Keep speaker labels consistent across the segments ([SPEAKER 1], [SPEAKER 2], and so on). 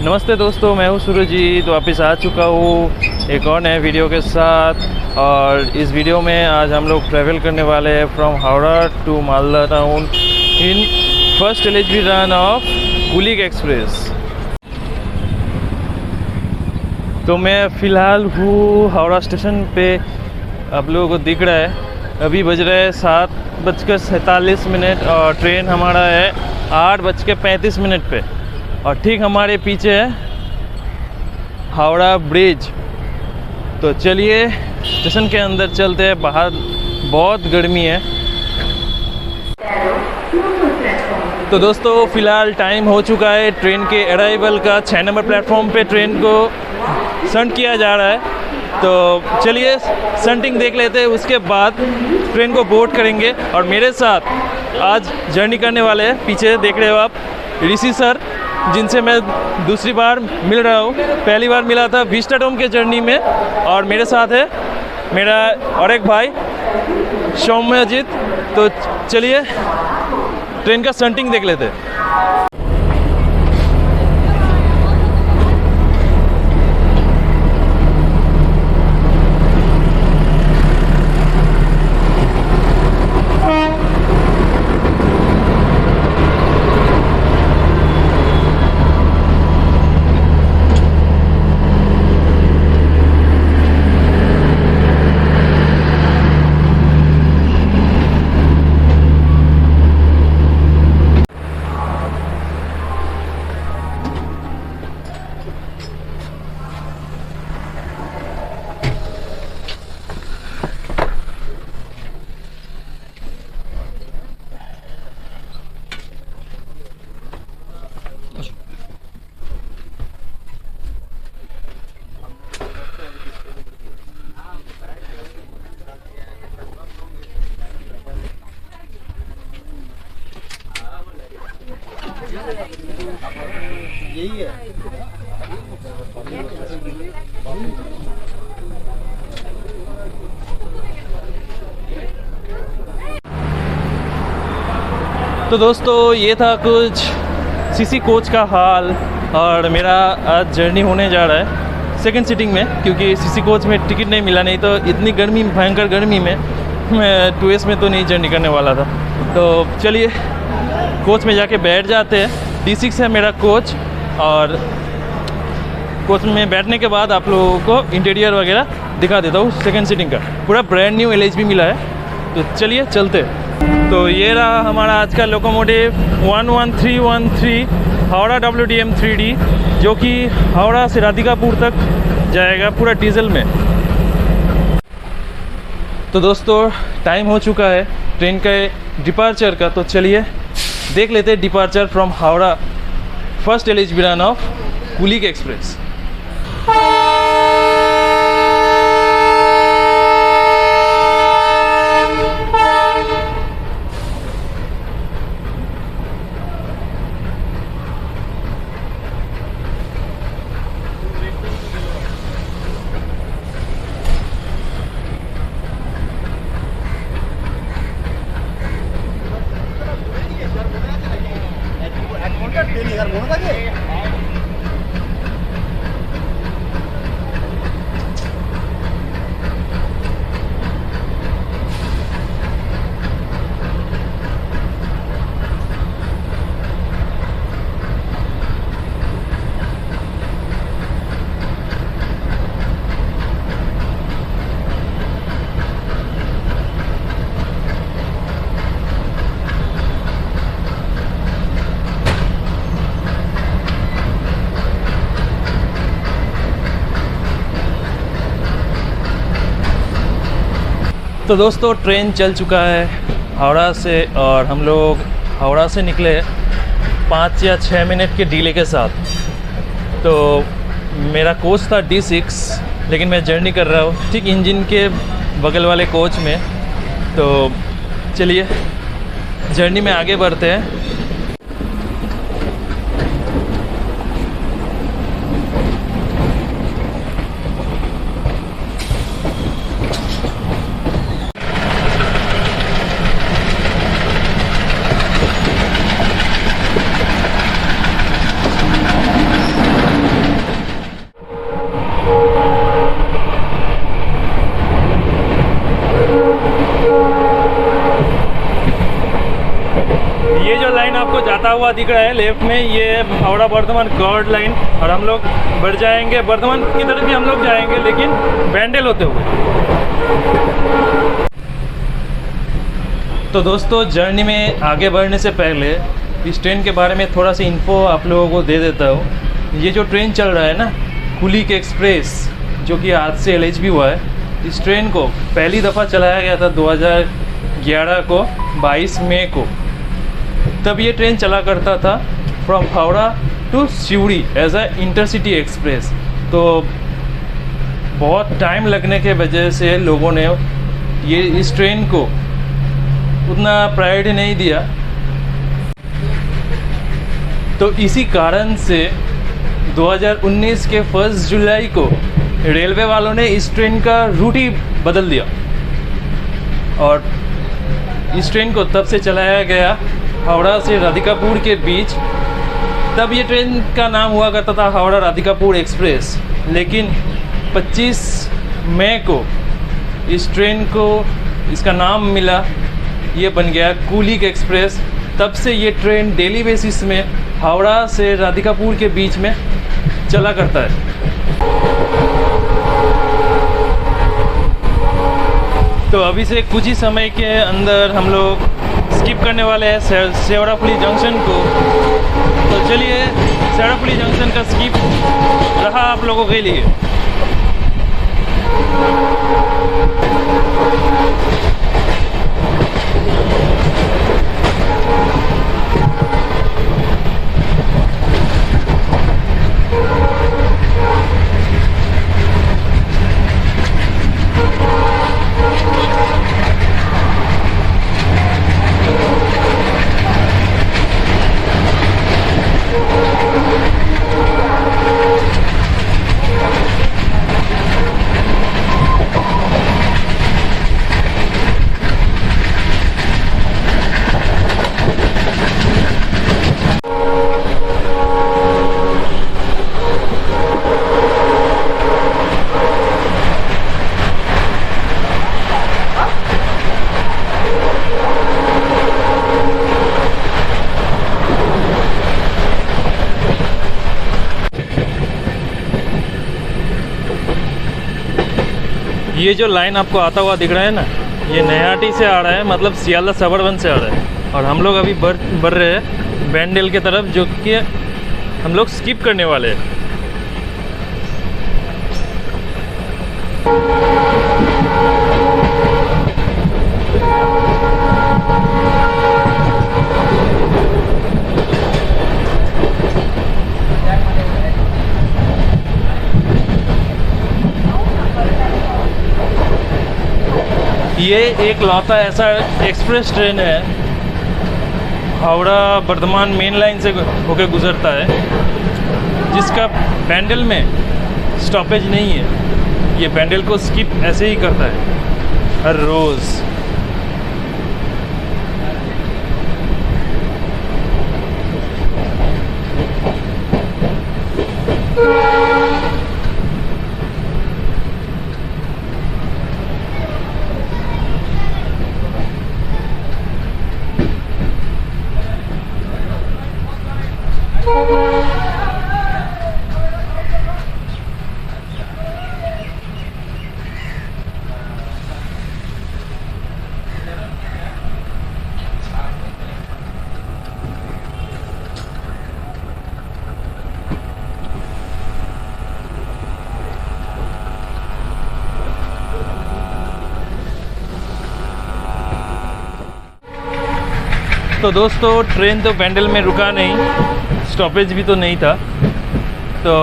[SPEAKER 1] नमस्ते दोस्तों, मैं हूँ सूरजीत, वापस आ चुका हूँ एक और नए वीडियो के साथ। और इस वीडियो में आज हम लोग ट्रैवल करने वाले हैं from Howrah to Malda town in first LHB run of Kulik express. तो मैं फ़िलहाल हूँ हावड़ा स्टेशन पे, आप लोगों को दिख रहा है। अभी बज रहे हैं 7:47 और ट्रेन हमारा है 8:35 पे। और ठीक हमारे पीछे है हावड़ा ब्रिज। तो चलिए स्टेशन के अंदर चलते हैं। बाहर बहुत गर्मी है। तो दोस्तों फ़िलहाल टाइम हो चुका है ट्रेन के अराइवल का। 6 नंबर प्लेटफॉर्म पे ट्रेन को शंट किया जा रहा है। तो चलिए शंटिंग देख लेते हैं, उसके बाद ट्रेन को बोर्ड करेंगे। और मेरे साथ आज जर्नी करने वाले हैं, पीछे देख रहे हो आप, ऋषि सर, जिनसे मैं दूसरी बार मिल रहा हूँ। पहली बार मिला था विस्टाडोम के जर्नी में। और मेरे साथ है मेरा और एक भाई सौम्यजीत। तो चलिए ट्रेन का शंटिंग देख लेते हैं। यही है। तो दोस्तों ये था कुछ सीसी कोच का हाल। और मेरा आज जर्नी होने जा रहा है सेकंड सीटिंग में, क्योंकि सीसी कोच में टिकट नहीं मिला। नहीं तो इतनी गर्मी, भयंकर गर्मी में मैं 2S में तो नहीं जर्नी करने वाला था। तो चलिए कोच में जाके बैठ जाते हैं। D6 है मेरा कोच। और कोच में बैठने के बाद आप लोगों को इंटीरियर वगैरह दिखा देता हूँ। सेकंड सीटिंग का पूरा ब्रांड न्यू LHB मिला है। तो चलिए चलते। तो ये रहा हमारा आज का लोकोमोटिव 11313 हावड़ा WDM 3D, जो कि हावड़ा से राधिकापुर तक जाएगा पूरा डीजल में। तो दोस्तों टाइम हो चुका है ट्रेन के डिपार्चर का। तो चलिए देख लेते हैं departure from Howrah first LHB run of Kulik express. तो दोस्तों ट्रेन चल चुका है हावड़ा से। और हम लोग हावड़ा से निकले 5 या 6 मिनट के डिले के साथ। तो मेरा कोच था D6, लेकिन मैं जर्नी कर रहा हूँ ठीक इंजन के बगल वाले कोच में। तो चलिए जर्नी में आगे बढ़ते हैं। हुआ दिख रहा है लेफ्ट में, ये हावड़ा बर्धमान गौड़ लाइन, और हम लोग बढ़ जाएंगे बर्धमान की तरफ भी हम लोग जाएंगे, लेकिन बैंडल होते हुए। तो दोस्तों, जर्नी में आगे बढ़ने से पहले इस ट्रेन के बारे में थोड़ा सा इन्फो आप लोगों को दे देता हूँ। ये जो ट्रेन चल रहा है ना, कुलिक एक्सप्रेस, जो कि आज से LHB हुआ है, इस ट्रेन को पहली दफ़ा चलाया गया था 2011 को 22 मई को। तब ये ट्रेन चला करता था from Howrah to Siuri as a intercity express. तो बहुत टाइम लगने के वजह से लोगों ने ये इस ट्रेन को उतना प्रायोरिटी नहीं दिया। तो इसी कारण से 2019 के 1 जुलाई को रेलवे वालों ने इस ट्रेन का रूट ही बदल दिया, और इस ट्रेन को तब से चलाया गया हावड़ा से राधिकापुर के बीच। तब ये ट्रेन का नाम हुआ करता था हावड़ा राधिकापुर एक्सप्रेस, लेकिन 25 मई को इस ट्रेन को इसका नाम मिला, ये बन गया कुलिक एक्सप्रेस। तब से ये ट्रेन डेली बेसिस में हावड़ा से राधिकापुर के बीच में चला करता है। तो अभी से कुछ ही समय के अंदर हम लोग स्किप करने वाले हैं सेवड़ाफुली जंक्शन को। तो चलिए, सेवड़ाफुली जंक्शन का स्किप रहा आप लोगों के लिए। ये जो लाइन आपको आता हुआ दिख रहा है ना, ये नयाटी से आ रहा है, मतलब सियालदा सबरबन से आ रहा है। और हम लोग अभी बढ़ रहे हैं बैंडल की तरफ, जो कि हम लोग स्किप करने वाले हैं। ये एक लौता ऐसा एक्सप्रेस ट्रेन है, हावड़ा बर्धमान मेन लाइन से होकर गुजरता है, जिसका बैंडल में स्टॉपेज नहीं है। ये बैंडल को स्किप ऐसे ही करता है हर रोज़। तो दोस्तों, ट्रेन तो बैंडल में रुका नहीं, स्टॉपेज भी तो नहीं था। तो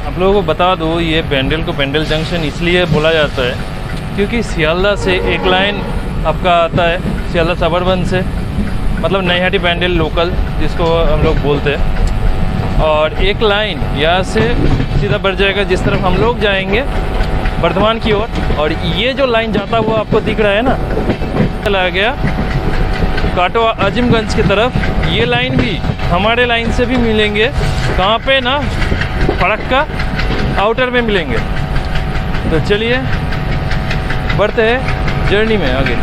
[SPEAKER 1] आप लोगों को बता दो, ये बैंडल को बैंडल जंक्शन इसलिए बोला जाता है क्योंकि सियालदा से एक लाइन आपका आता है, सियालदा सबरबन से, मतलब नैहाटी बैंडल लोकल जिसको हम लोग बोलते हैं, और एक लाइन यहाँ से सीधा बढ़ जाएगा जिस तरफ हम लोग जाएंगे बर्धमान की ओर। और ये जो लाइन जाता हुआ आपको दिख रहा है ना, चला गया काटवा आजिमगंज की तरफ। ये लाइन भी हमारे लाइन से भी मिलेंगे, कहाँ पे ना, फड़क्का आउटर में मिलेंगे। तो चलिए बढ़ते हैं जर्नी में आगे।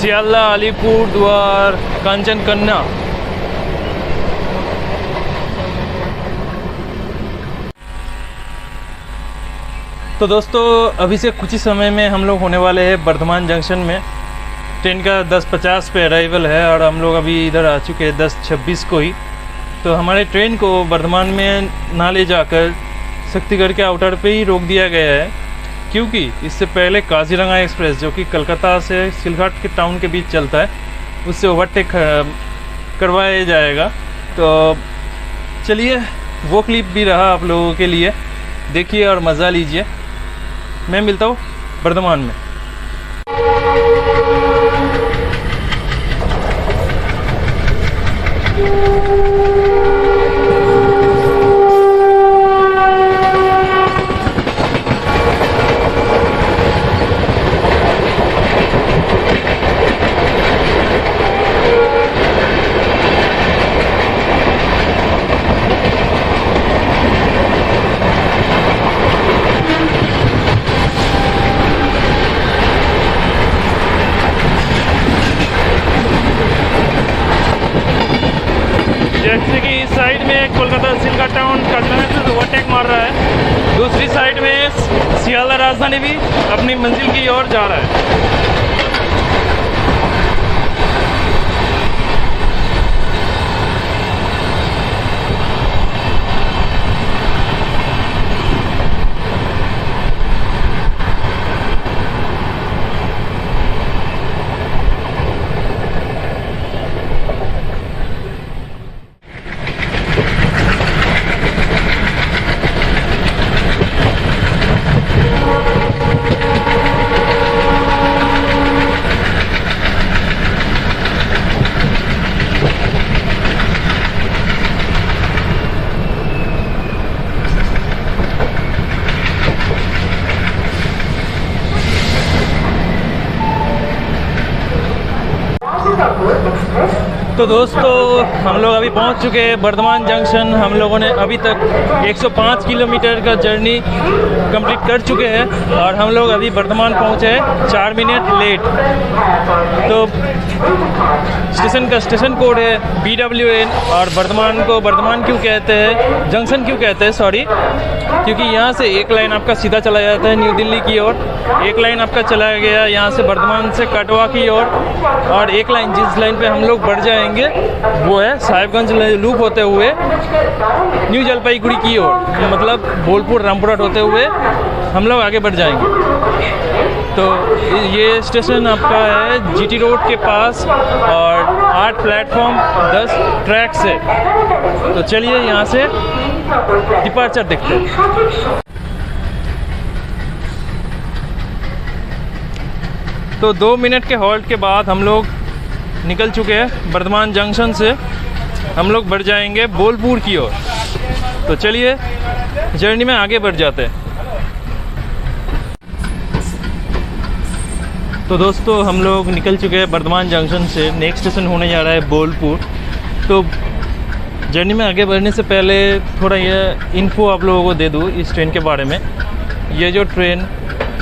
[SPEAKER 1] सियालदह, अलीपुर द्वार, कांचन कन्या। तो दोस्तों अभी से कुछ ही समय में हम लोग होने वाले हैं बर्धमान जंक्शन में। ट्रेन का 10:50 पे अराइवल है और हम लोग अभी इधर आ चुके हैं 10:26 को ही। तो हमारे ट्रेन को बर्धमान में ना ले जाकर शक्तिगढ़ के आउटर पे ही रोक दिया गया है, क्योंकि इससे पहले काजीरंगा एक्सप्रेस जो कि कलकत्ता से सिलघाट के टाउन के बीच चलता है, उससे ओवरटेक करवाया जाएगा। तो चलिए वो क्लिप भी रहा आप लोगों के लिए, देखिए और मज़ा लीजिए। मैं मिलता हूँ बर्धमान में। जैसे कि इस साइड में कोलकाता सिलघाट टाउन कटना ओवरटेक मार रहा है, दूसरी साइड में सियालदह राजधानी भी अपनी मंजिल की ओर जा रहा है। तो दोस्तों हम लोग अभी पहुंच चुके हैं बर्धमान जंक्शन। हम लोगों ने अभी तक 105 किलोमीटर का जर्नी कंप्लीट कर चुके हैं और हम लोग अभी बर्धमान पहुंचे हैं 4 मिनट लेट। तो स्टेशन का स्टेशन कोड है BWN और बर्धमान को बर्धमान क्यों कहते हैं, जंक्शन क्यों कहते हैं सॉरी, क्योंकि यहाँ से एक लाइन आपका सीधा चला जाता है न्यू दिल्ली की ओर, एक लाइन आपका चला गया यहाँ से बर्धमान से कटवा की ओर, और एक लाइन जिस लाइन पे हम लोग बढ़ जाएंगे वो है साहिबगंज लूप होते हुए न्यू जलपाईगुड़ी की ओर, मतलब बोलपुर रामपुरहाट होते हुए हम लोग आगे बढ़ जाएंगे। तो ये स्टेशन आपका है GT रोड के पास और 8 प्लेटफॉर्म 10 ट्रैक से। तो चलिए यहाँ से डिपार्चर देखते हैं। तो 2 मिनट के हॉल्ट के बाद हम लोग निकल चुके हैं बर्धमान जंक्शन से। हम लोग बढ़ जाएंगे बोलपुर की ओर। तो चलिए जर्नी में आगे बढ़ जाते हैं। तो दोस्तों हम लोग निकल चुके हैं बर्धमान जंक्शन से। नेक्स्ट स्टेशन होने जा रहा है बोलपुर। तो जर्नी में आगे बढ़ने से पहले थोड़ा ये इन्फो आप लोगों को दे दूँ इस ट्रेन के बारे में। ये जो ट्रेन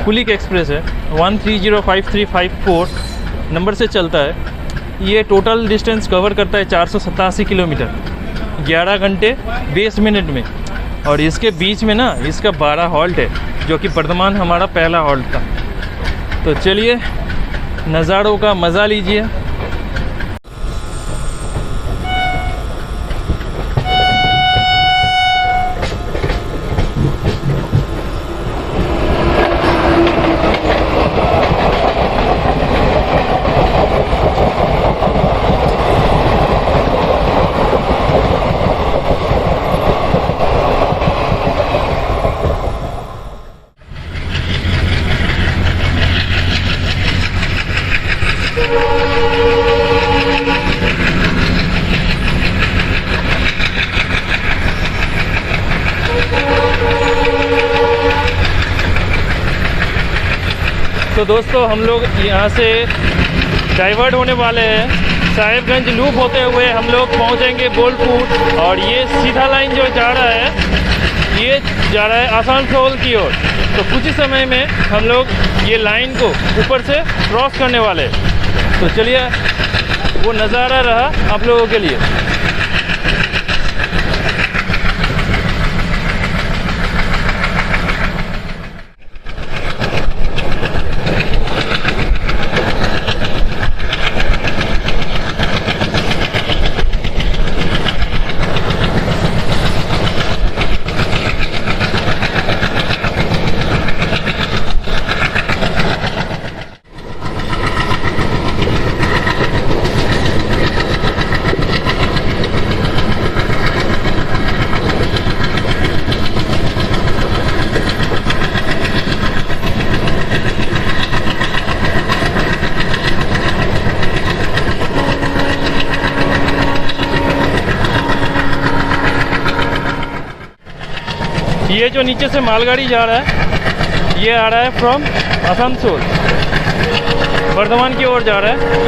[SPEAKER 1] कुलिक एक्सप्रेस है 1305354 नंबर से चलता है। ये टोटल डिस्टेंस कवर करता है 487 किलोमीटर 11 घंटे 20 मिनट में, और इसके बीच में ना इसका 12 हॉल्ट है, जो कि बर्धमान हमारा पहला हॉल्ट था। तो चलिए नज़ारों का मज़ा लीजिए। तो दोस्तों हम लोग यहाँ से डाइवर्ट होने वाले हैं। साहिबगंज लूप होते हुए हम लोग पहुँचेंगे बोलपुर, और ये सीधा लाइन जो जा रहा है ये जा रहा है आसनसोल की ओर। तो कुछ ही समय में हम लोग ये लाइन को ऊपर से क्रॉस करने वाले हैं। तो चलिए वो नज़ारा रहा आप लोगों के लिए। ये जो नीचे से मालगाड़ी जा रहा है ये आ रहा है फ्रॉम आसनसोल, बर्धमान की ओर जा रहा है।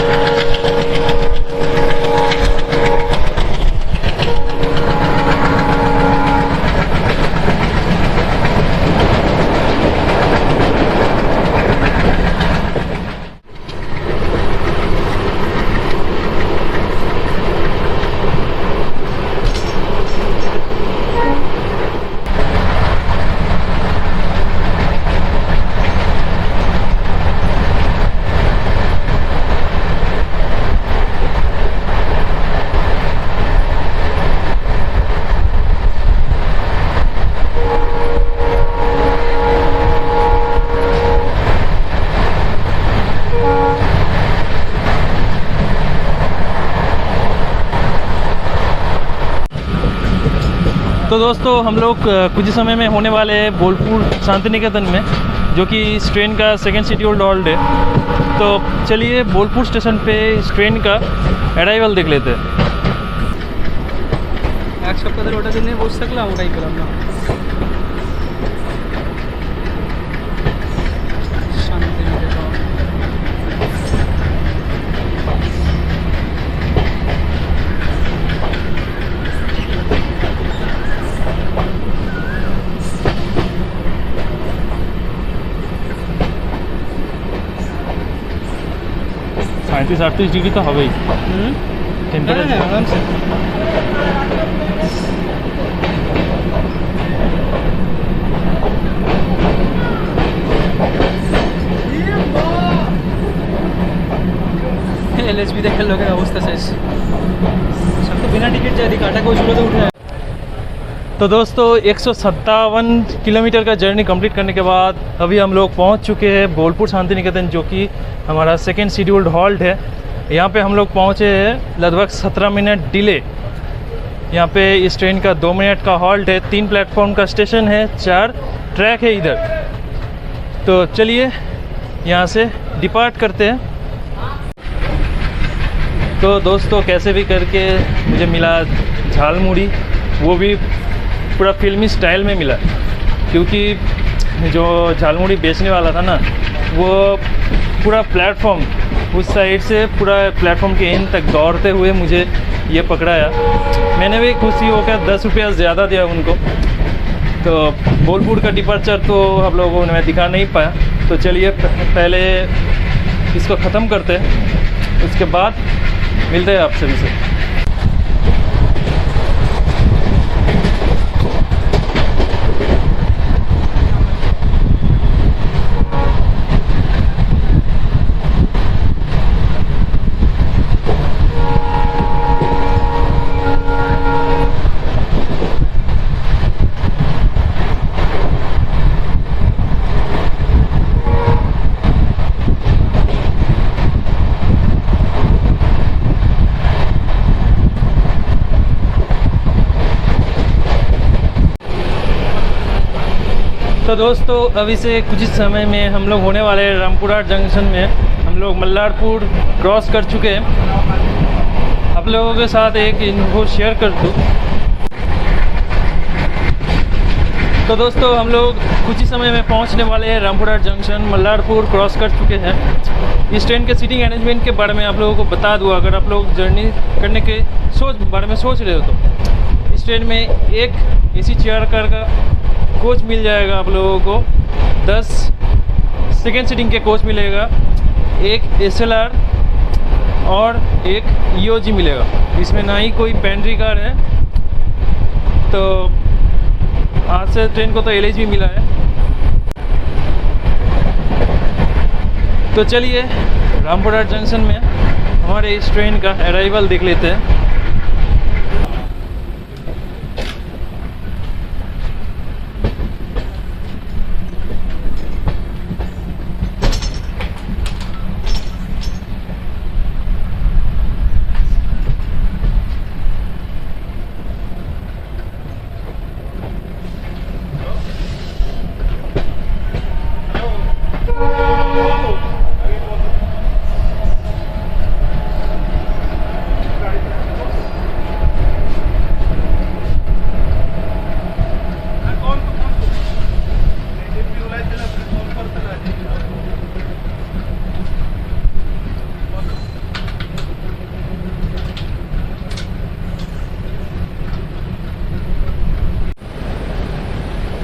[SPEAKER 1] तो दोस्तों हम लोग कुछ ही समय में होने वाले हैं बोलपुर शांति निकेतन में, जो कि इस ट्रेन का सेकंड शेड्यूल्ड हॉल्ट है। तो चलिए बोलपुर स्टेशन पे इस ट्रेन का अराइवल देख लेते हैं।
[SPEAKER 2] एक सप्ताह धरे ওটা দিনে বসে থাকলাম, ওটাই করলাম না। শান্তি নিকেতন
[SPEAKER 1] पैंतीस 38 डिग्री तो हवे टेम्परेचर
[SPEAKER 2] आराम से। एलएचबी देखे लोगों अवस्था शेष, सब तो बिना टिकट जाए काटा कोई शुरू तो उठ रहा है।
[SPEAKER 1] तो दोस्तों 157 किलोमीटर का जर्नी कंप्लीट करने के बाद अभी हम लोग पहुंच चुके हैं बोलपुर शांति निकेतन, जो कि हमारा सेकंड शेड्यूल्ड हॉल्ट है। यहाँ पे हम लोग पहुँचे हैं लगभग 17 मिनट डिले। यहाँ पे इस ट्रेन का 2 मिनट का हॉल्ट है। 3 प्लेटफॉर्म का स्टेशन है, 4 ट्रैक है इधर। तो चलिए यहाँ से डिपार्ट करते हैं। तो दोस्तों कैसे भी करके मुझे मिला झालमुड़ी, वो भी पूरा फिल्मी स्टाइल में मिला, क्योंकि जो झालमुड़ी बेचने वाला था ना वो पूरा प्लेटफॉर्म उस साइड से पूरा प्लेटफॉर्म के एंड तक दौड़ते हुए मुझे ये पकड़ाया। मैंने भी खुशी होकर 10 रुपया ज़्यादा दिया उनको। तो बोलपुर का डिपार्चर तो हम लोगों ने दिखा नहीं पाया। तो चलिए पहले इसको ख़त्म करते हैं, उसके बाद मिलते हैं आप सभी से। तो दोस्तों अभी से कुछ ही समय में हम लोग होने वाले रामपुरा जंक्शन में। हम लोग मल्लारपुर क्रॉस कर चुके हैं। आप लोगों के साथ एक इन्फो शेयर कर दूँ। तो दोस्तों हम लोग कुछ ही समय में पहुंचने वाले हैं रामपुरा जंक्शन। मल्लारपुर क्रॉस कर चुके हैं। इस ट्रेन के सीटिंग अरेंजमेंट के बारे में आप लोगों को बता दूँ, अगर आप लोग जर्नी करने के बारे में सोच रहे हो तो इस ट्रेन में एक एसी चेयर कार का कोच मिल जाएगा आप लोगों को। 10 सेकेंड सीटिंग के कोच मिलेगा, एक SLR और एक EOG मिलेगा। इसमें ना ही कोई पेंट्री कार है, तो आज से ट्रेन को तो LH भी मिला है। तो चलिए रामपुरा जंक्शन में हमारे इस ट्रेन का अराइवल देख लेते हैं।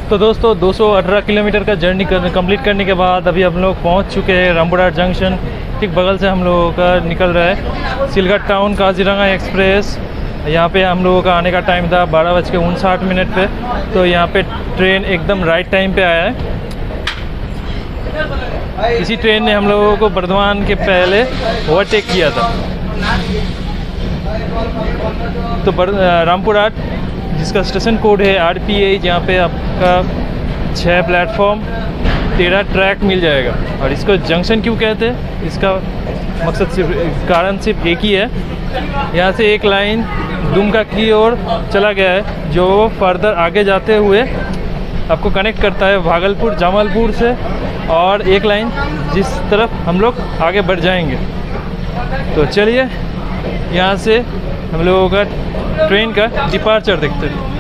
[SPEAKER 1] तो दोस्तों 218 किलोमीटर का जर्नी कंप्लीट करने के बाद अभी हम लोग पहुंच चुके हैं रामपुरा जंक्शन। ठीक बगल से हम लोगों का निकल रहा है सिलगढ़ टाउन काजीरंगा एक्सप्रेस। यहाँ पे हम लोगों का आने का टाइम था 12:59 पे, तो यहाँ पे ट्रेन एकदम राइट टाइम पे आया है। इसी ट्रेन ने हम लोगों को बर्धमान के पहले ओवरटेक किया था। तो रामपुरा जिसका स्टेशन कोड है RPH, यहाँ पे आपका 6 प्लेटफॉर्म 13 ट्रैक मिल जाएगा। और इसको जंक्शन क्यों कहते हैं, इसका मकसद कारण सिर्फ एक ही है। यहाँ से एक लाइन दुमका की ओर चला गया है, जो फर्दर आगे जाते हुए आपको कनेक्ट करता है भागलपुर जामालपुर से, और एक लाइन जिस तरफ हम लोग आगे बढ़ जाएंगे। तो चलिए यहाँ से हम लोगों का ट्रेन का डिपार्चर देखते हैं।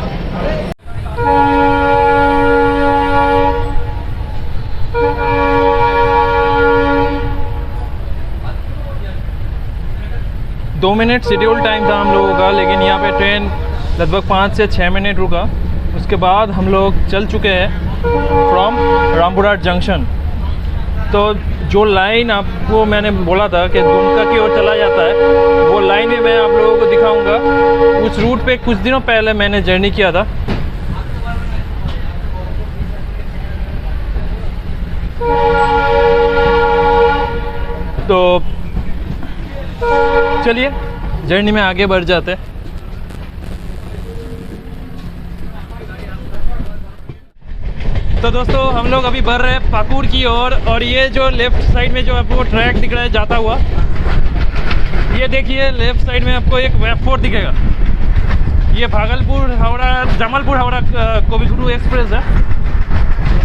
[SPEAKER 1] दो मिनट शेड्यूल टाइम था हम लोगों का, लेकिन यहाँ पे ट्रेन लगभग 5 से 6 मिनट रुका। उसके बाद हम लोग चल चुके हैं फ्रॉम रामपुरा जंक्शन। तो जो लाइन आपको मैंने बोला था कि दुमका की ओर चला जाता है, वो लाइन भी मैं आप लोगों को दिखाऊंगा। उस रूट पे कुछ दिनों पहले मैंने जर्नी किया था। तो चलिए जर्नी में आगे बढ़ जाते हैं। तो दोस्तों हम लोग अभी बढ़ रहे हैं पाकुड़ की ओर, और ये जो लेफ्ट साइड में जो आपको ट्रैक दिख रहा है जाता हुआ, ये देखिए लेफ्ट साइड में आपको एक वेब4 दिखेगा। ये भागलपुर हावड़ा जामालपुर हावड़ा कविगुरु एक्सप्रेस है।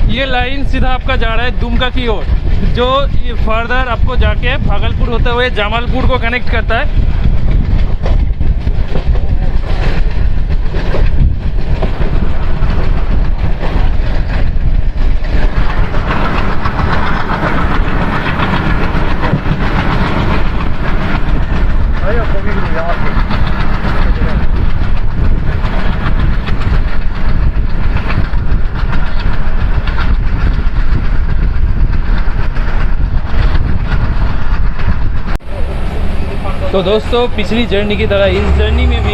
[SPEAKER 1] ये लाइन सीधा आपका जा रहा है दुमका की ओर, जो फर्दर आपको जाके भागलपुर होते हुए जामालपुर को कनेक्ट करता है। तो दोस्तों पिछली जर्नी की तरह इस जर्नी में भी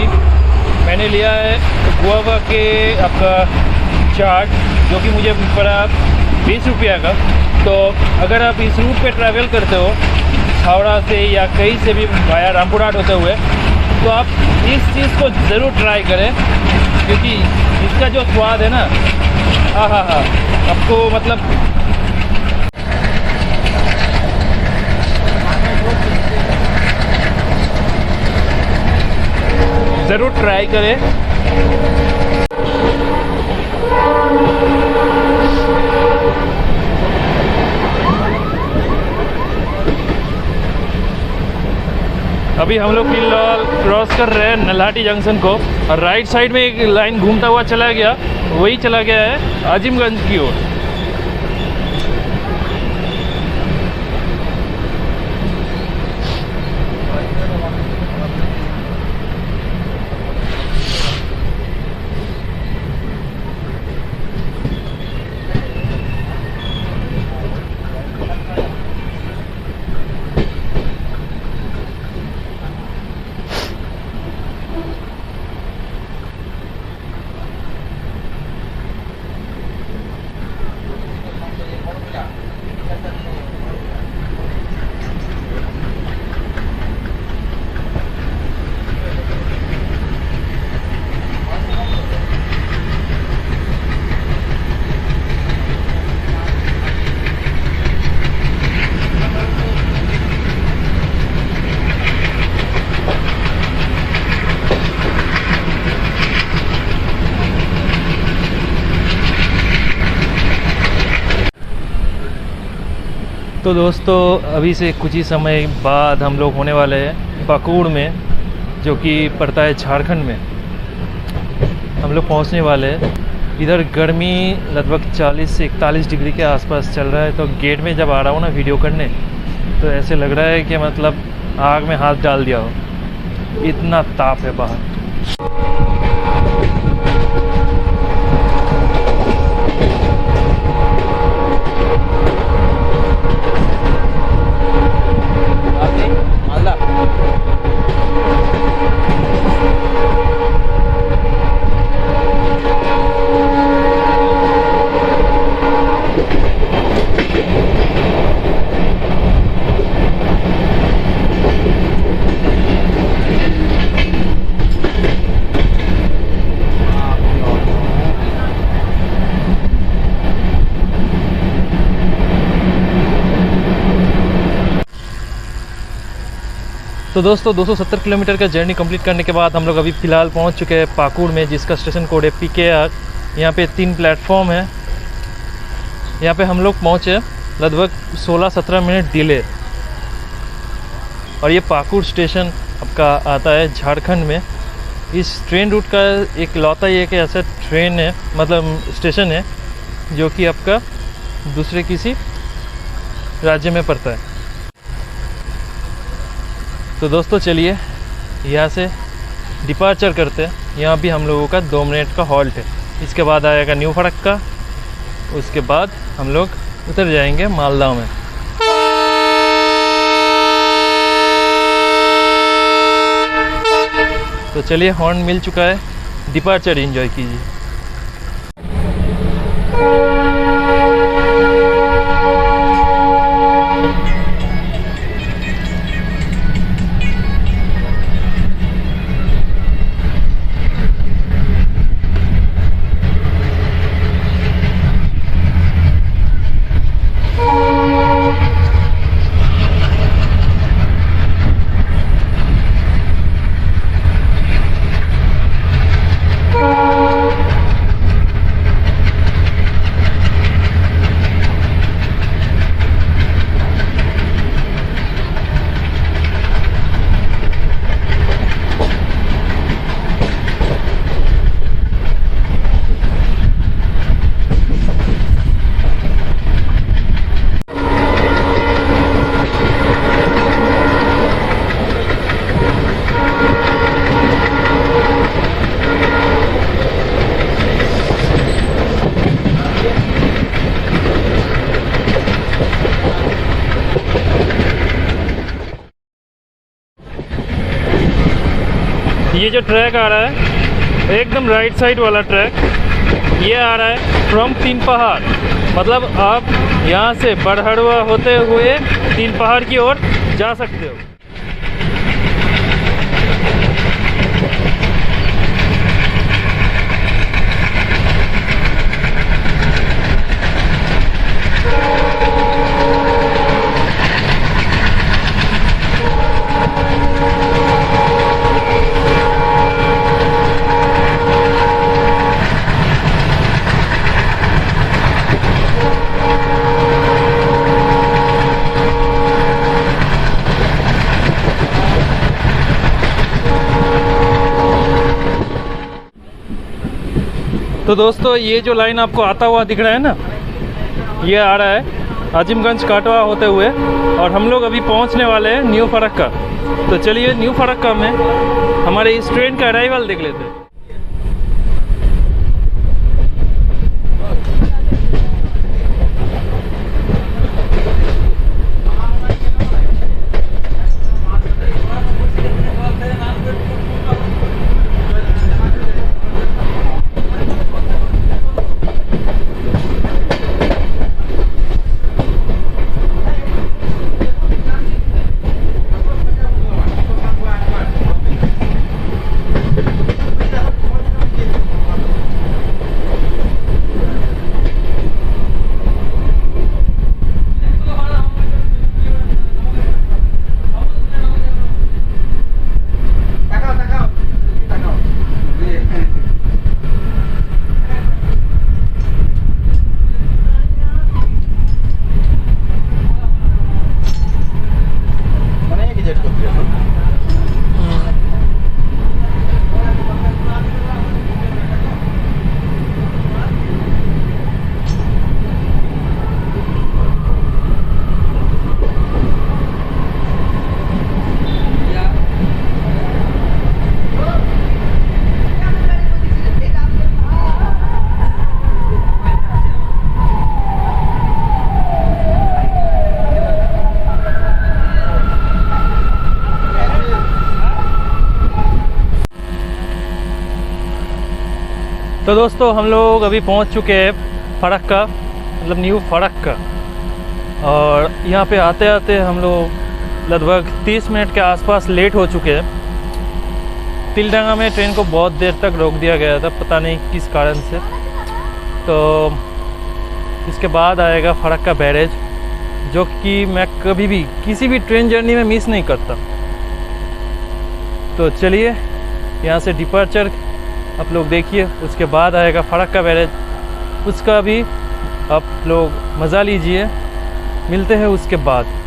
[SPEAKER 1] मैंने लिया है गुआवा के आपका चार्ट, जो कि मुझे पड़ा 20 रुपया का। तो अगर आप इस रूट पे ट्रैवल करते हो हावड़ा से या कहीं से भी वाया रामपुरहाट होते हुए, तो आप इस चीज़ को ज़रूर ट्राई करें, क्योंकि इसका जो स्वाद है ना, हाँ आपको मतलब ज़रूर ट्राई करें। अभी हम लोग फिलहाल क्रॉस कर रहे हैं नल्हाटी जंक्शन को, और राइट साइड में एक लाइन घूमता हुआ चला गया, वही चला गया है आजिमगंज की ओर। तो दोस्तों अभी से कुछ ही समय बाद हम लोग होने वाले हैं पाकुड़ में, जो कि पड़ता है झारखंड में। हम लोग पहुंचने वाले हैं। इधर गर्मी लगभग 40 से 41 डिग्री के आसपास चल रहा है। तो गेट में जब आ रहा हूँ ना वीडियो करने, तो ऐसे लग रहा है कि मतलब आग में हाथ डाल दिया हो, इतना ताप है बाहर। तो दोस्तों 270 किलोमीटर का जर्नी कंप्लीट करने के बाद हम लोग अभी फ़िलहाल पहुंच चुके हैं पाकुड़ में, जिसका स्टेशन कोड है PKR। यहाँ पे 3 प्लेटफॉर्म है। यहाँ पे हम लोग पहुँचे लगभग 16-17 मिनट डिले। और ये पाकुड़ स्टेशन आपका आता है झारखंड में। इस ट्रेन रूट का एक लौता ही एक ऐसा ट्रेन है, मतलब स्टेशन है, जो कि आपका दूसरे किसी राज्य में पड़ता है। तो दोस्तों चलिए यहाँ से डिपार्चर करते हैं। यहाँ भी हम लोगों का 2 मिनट का हॉल्ट है। इसके बाद आएगा न्यू फरक्का, उसके बाद हम लोग उतर जाएंगे मालदा में। तो चलिए, हॉर्न मिल चुका है, डिपार्चर एंजॉय कीजिए। ये जो ट्रैक आ रहा है एकदम राइट साइड वाला ट्रैक, ये आ रहा है फ्रॉम 3 पहाड़। मतलब आप यहाँ से बड़हड़वा होते हुए 3 पहाड़ की ओर जा सकते हो। तो दोस्तों ये जो लाइन आपको आता हुआ दिख रहा है ना, ये आ रहा है आजिमगंज काटवा होते हुए, और हम लोग अभी पहुंचने वाले हैं न्यू फरक्का। तो चलिए न्यू फरक्का में हमारे इस ट्रेन का अराइवल देख लेते हैं। तो दोस्तों हम लोग अभी पहुंच चुके हैं फरक्का, मतलब न्यू फरक्का। और यहाँ पे आते आते हम लोग लगभग 30 मिनट के आसपास लेट हो चुके हैं। तिलडंगा में ट्रेन को बहुत देर तक रोक दिया गया था, पता नहीं किस कारण से। तो इसके बाद आएगा फरक्का बैरेज, जो कि मैं कभी भी किसी भी ट्रेन जर्नी में मिस नहीं करता। तो चलिए यहाँ से डिपार्चर आप लोग देखिए, उसके बाद आएगा फरक्का बैरेज, उसका भी आप लोग मज़ा लीजिए। मिलते हैं उसके बाद।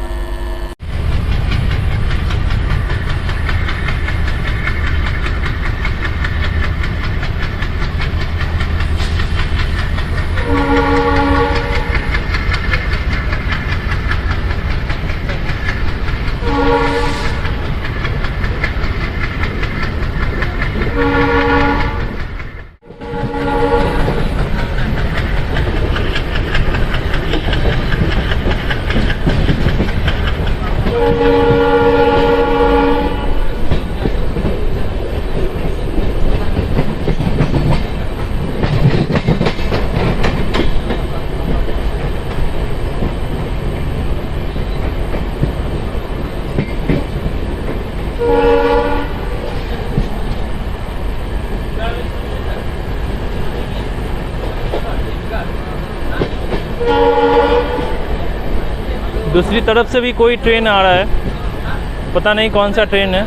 [SPEAKER 1] दूसरी तरफ से भी कोई ट्रेन आ रहा है, पता नहीं कौन सा ट्रेन है।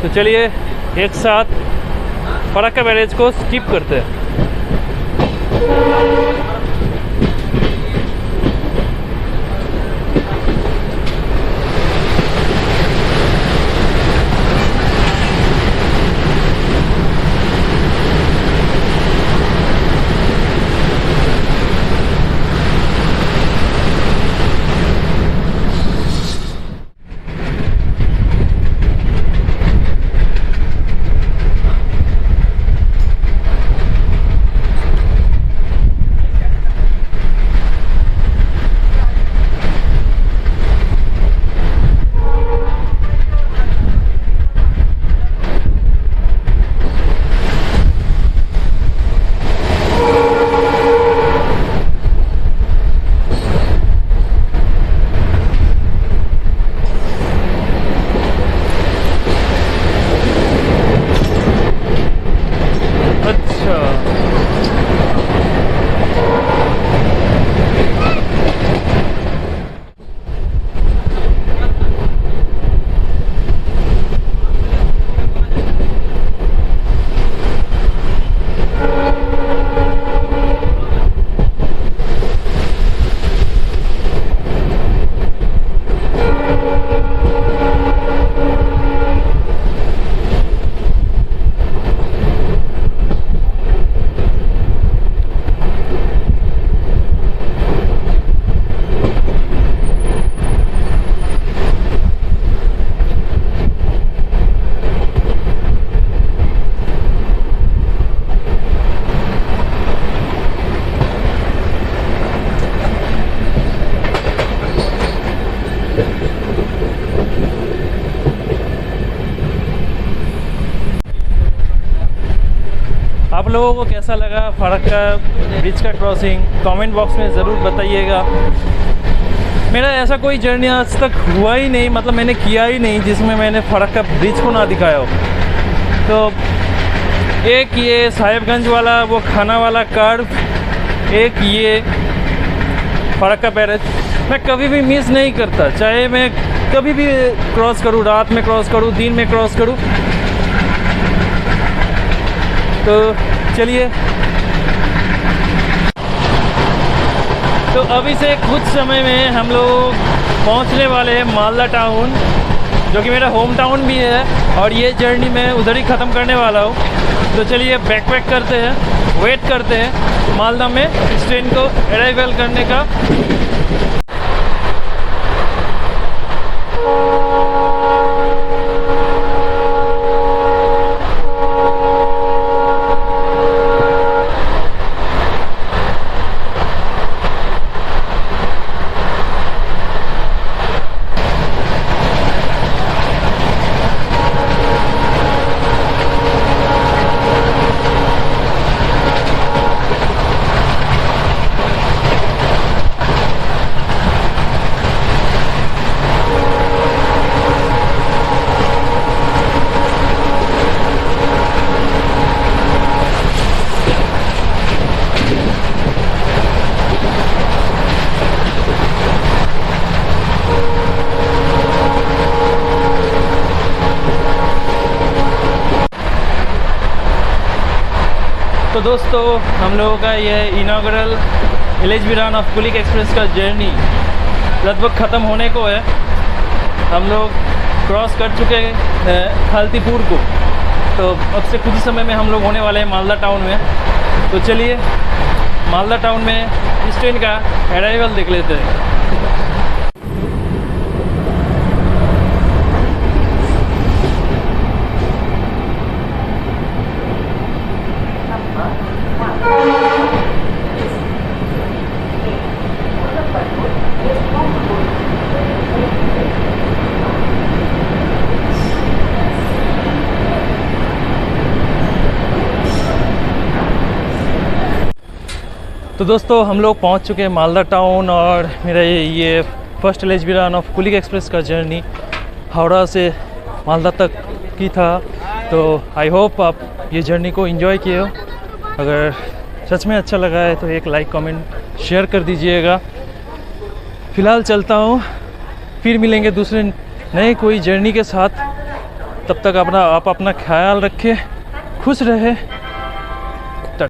[SPEAKER 1] तो चलिए एक साथ फरक्का बैरेज को स्किप करते हैं। आप लोगों को कैसा लगा फरक्का ब्रिज का क्रॉसिंग, कमेंट बॉक्स में ज़रूर बताइएगा। मेरा ऐसा कोई जर्नी आज तक हुआ ही नहीं, मतलब मैंने किया ही नहीं जिसमें मैंने फरक्का ब्रिज को ना दिखाया हो। तो एक ये साहिबगंज वाला वो खाना वाला कर्व, एक ये फरक्का बैरेज मैं कभी भी मिस नहीं करता, चाहे मैं कभी भी क्रॉस करूँ, रात में क्रॉस करूँ, दिन में क्रॉस करूँ। तो चलिए, तो अभी से कुछ समय में हम लोग पहुंचने वाले हैं मालदा टाउन, जो कि मेरा होम टाउन भी है, और ये जर्नी मैं उधर ही ख़त्म करने वाला हूँ। तो चलिए बैकपैक करते हैं, वेट करते हैं मालदा में इस ट्रेन को अराइवल करने का। तो दोस्तों हम लोगों का यह inaugural village विरान of Kulik express का जर्नी लगभग ख़त्म होने को है। हम लोग क्रॉस कर चुके हैं खालतीपुर को, तो अब से कुछ ही समय में हम लोग होने वाले हैं मालदा टाउन में। तो चलिए मालदा टाउन में इस ट्रेन का अराइवल देख लेते हैं। तो दोस्तों हम लोग पहुंच चुके हैं मालदा टाउन, और मेरा ये first village विरान of Kulik express का जर्नी हावड़ा से मालदा तक की था। तो आई होप आप ये जर्नी को एंजॉय किए हो। अगर सच में अच्छा लगा है तो एक लाइक कमेंट शेयर कर दीजिएगा। फ़िलहाल चलता हूँ, फिर मिलेंगे दूसरे नए कोई जर्नी के साथ। तब तक आप अपना ख्याल रखें, खुश रहे।